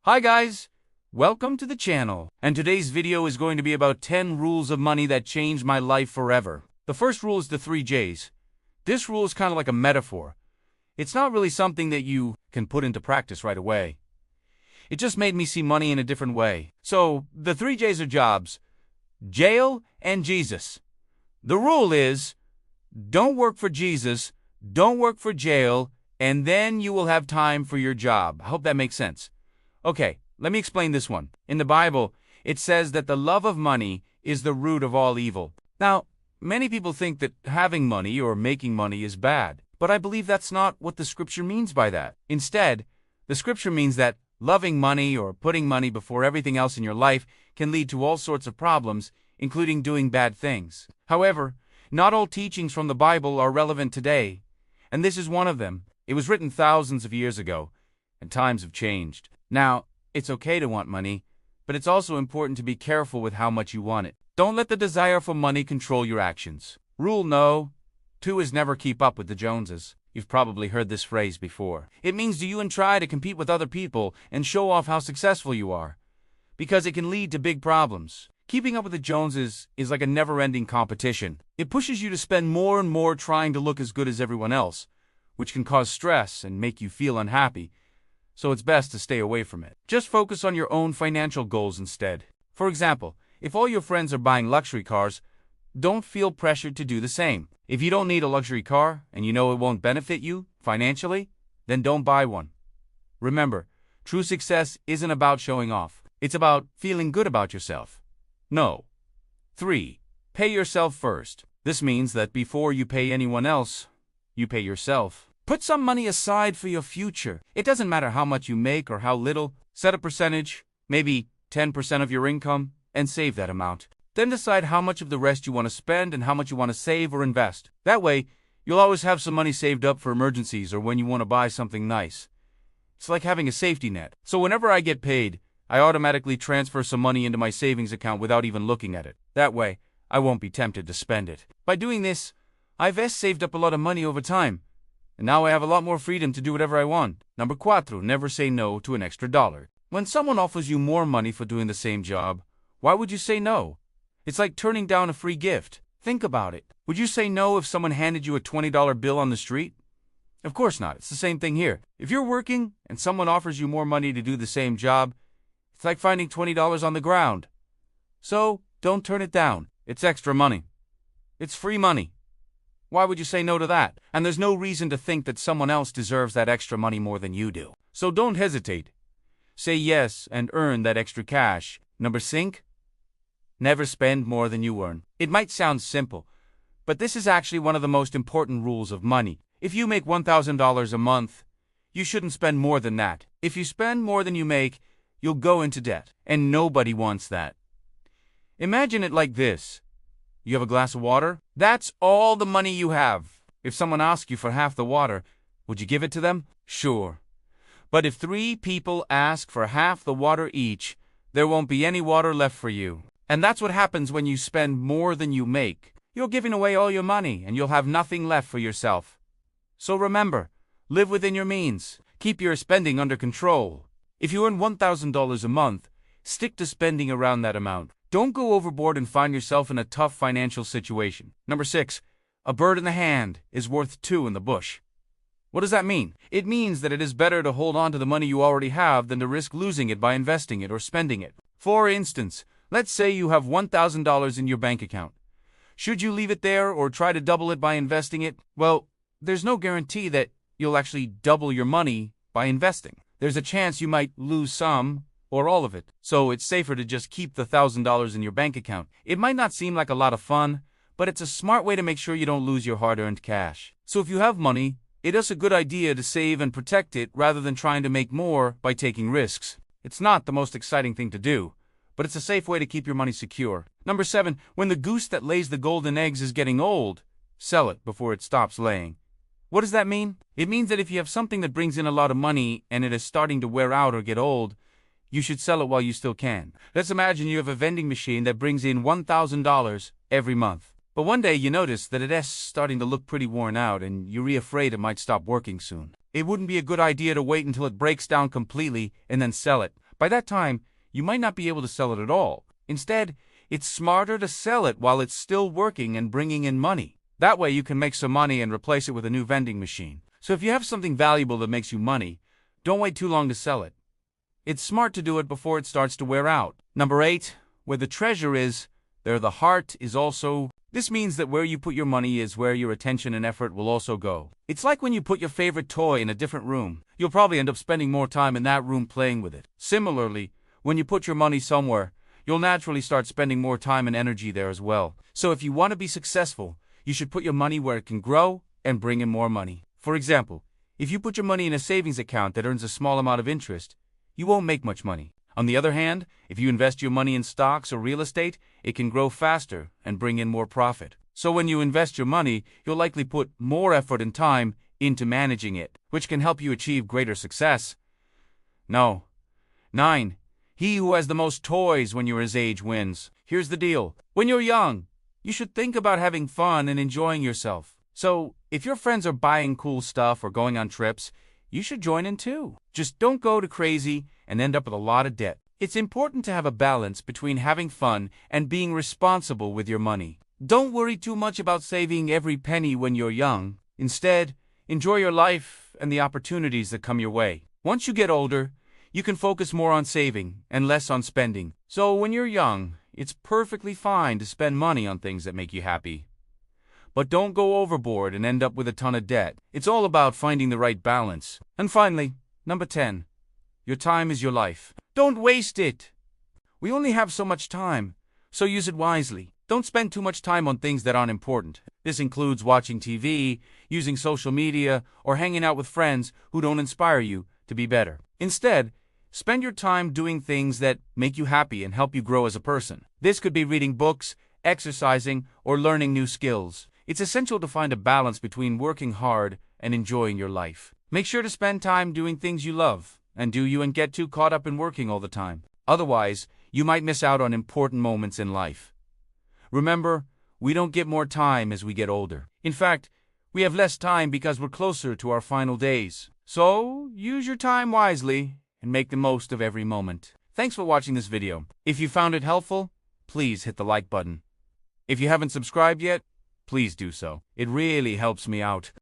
Hi guys, welcome to the channel, and today's video is going to be about 10 rules of money that changed my life forever. The first rule is the 3 J's. This rule is kind of like a metaphor. It's not really something that you can put into practice right away. It just made me see money in a different way. So, the 3 J's are jobs, jail, and Jesus. The rule is, don't work for Jesus, don't work for jail, and then you will have time for your job. I hope that makes sense. Okay, let me explain this one. In the Bible, it says that the love of money is the root of all evil. Now, many people think that having money or making money is bad, but I believe that's not what the scripture means by that. Instead, the scripture means that loving money or putting money before everything else in your life can lead to all sorts of problems, including doing bad things. However, not all teachings from the Bible are relevant today, and this is one of them. It was written thousands of years ago, and times have changed. Now, it's okay to want money, but it's also important to be careful with how much you want it. Don't let the desire for money control your actions. Rule no. 2 is never keep up with the Joneses. You've probably heard this phrase before. It means do you and try to compete with other people and show off how successful you are, because it can lead to big problems. Keeping up with the Joneses is like a never-ending competition. It pushes you to spend more and more trying to look as good as everyone else, which can cause stress and make you feel unhappy. So it's best to stay away from it. Just focus on your own financial goals instead. For example, if all your friends are buying luxury cars, don't feel pressured to do the same. If you don't need a luxury car and you know it won't benefit you financially, then don't buy one. Remember, true success isn't about showing off. It's about feeling good about yourself. No. 3. Pay yourself first. This means that before you pay anyone else, you pay yourself. Put some money aside for your future. It doesn't matter how much you make or how little. Set a percentage, maybe 10% of your income, and save that amount. Then decide how much of the rest you want to spend and how much you want to save or invest. That way, you'll always have some money saved up for emergencies or when you want to buy something nice. It's like having a safety net. So whenever I get paid, I automatically transfer some money into my savings account without even looking at it. That way, I won't be tempted to spend it. By doing this, I've saved up a lot of money over time. And now I have a lot more freedom to do whatever I want. Number 4, never say no to an extra dollar. When someone offers you more money for doing the same job, why would you say no? It's like turning down a free gift. Think about it. Would you say no if someone handed you a $20 bill on the street? Of course not. It's the same thing here. If you're working and someone offers you more money to do the same job, it's like finding $20 on the ground. So, don't turn it down. It's extra money. It's free money. Why would you say no to that? And there's no reason to think that someone else deserves that extra money more than you do. So don't hesitate. Say yes and earn that extra cash. Number 5, never spend more than you earn. It might sound simple, but this is actually one of the most important rules of money. If you make $1,000 a month, you shouldn't spend more than that. If you spend more than you make, you'll go into debt, and nobody wants that. Imagine it like this. You have a glass of water? That's all the money you have. If someone asks you for half the water, would you give it to them? Sure. But if 3 people ask for half the water each, there won't be any water left for you. And that's what happens when you spend more than you make. You're giving away all your money, and you'll have nothing left for yourself. So remember, live within your means. Keep your spending under control. If you earn $1,000 a month, stick to spending around that amount. Don't go overboard and find yourself in a tough financial situation. Number 6, a bird in the hand is worth 2 in the bush. What does that mean? It means that it is better to hold on to the money you already have than to risk losing it by investing it or spending it. For instance, let's say you have $1,000 in your bank account. Should you leave it there or try to double it by investing it? Well, there's no guarantee that you'll actually double your money by investing. There's a chance you might lose some or all of it. So it's safer to just keep the $1,000 in your bank account. It might not seem like a lot of fun, but it's a smart way to make sure you don't lose your hard-earned cash. So if you have money, it is a good idea to save and protect it rather than trying to make more by taking risks. It's not the most exciting thing to do, but it's a safe way to keep your money secure. Number 7, when the goose that lays the golden eggs is getting old, sell it before it stops laying. What does that mean? It means that if you have something that brings in a lot of money and it is starting to wear out or get old, you should sell it while you still can. Let's imagine you have a vending machine that brings in $1,000 every month. But one day you notice that it is starting to look pretty worn out and you're afraid it might stop working soon. It wouldn't be a good idea to wait until it breaks down completely and then sell it, By that time, you might not be able to sell it at all. Instead, it's smarter to sell it while it's still working and bringing in money. That way you can make some money and replace it with a new vending machine. So if you have something valuable that makes you money, don't wait too long to sell it. It's smart to do it before it starts to wear out. Number 8, where the treasure is, there the heart is also. This means that where you put your money is where your attention and effort will also go. It's like when you put your favorite toy in a different room. You'll probably end up spending more time in that room playing with it. Similarly, when you put your money somewhere, you'll naturally start spending more time and energy there as well. So if you want to be successful, you should put your money where it can grow and bring in more money. For example, if you put your money in a savings account that earns a small amount of interest, you won't make much money. On the other hand, if you invest your money in stocks or real estate, it can grow faster and bring in more profit. So when you invest your money, you'll likely put more effort and time into managing it, which can help you achieve greater success. No. 9. He who has the most toys when you're his age wins. Here's the deal. When you're young, you should think about having fun and enjoying yourself. So, if your friends are buying cool stuff or going on trips, you should join in too. Just don't go to crazy and end up with a lot of debt. It's important to have a balance between having fun and being responsible with your money. Don't worry too much about saving every penny when you're young. Instead, enjoy your life and the opportunities that come your way. Once you get older, you can focus more on saving and less on spending. So when you're young, it's perfectly fine to spend money on things that make you happy. But don't go overboard and end up with a ton of debt. It's all about finding the right balance. And finally, number 10. Your time is your life. Don't waste it. We only have so much time, so use it wisely. Don't spend too much time on things that aren't important. This includes watching TV, using social media, or hanging out with friends who don't inspire you to be better. Instead, spend your time doing things that make you happy and help you grow as a person. This could be reading books, exercising, or learning new skills. It's essential to find a balance between working hard and enjoying your life. Make sure to spend time doing things you love, and get too caught up in working all the time. Otherwise, you might miss out on important moments in life. Remember, we don't get more time as we get older. In fact, we have less time because we're closer to our final days. So, use your time wisely and make the most of every moment. Thanks for watching this video. If you found it helpful, please hit the like button. If you haven't subscribed yet, please do so. It really helps me out.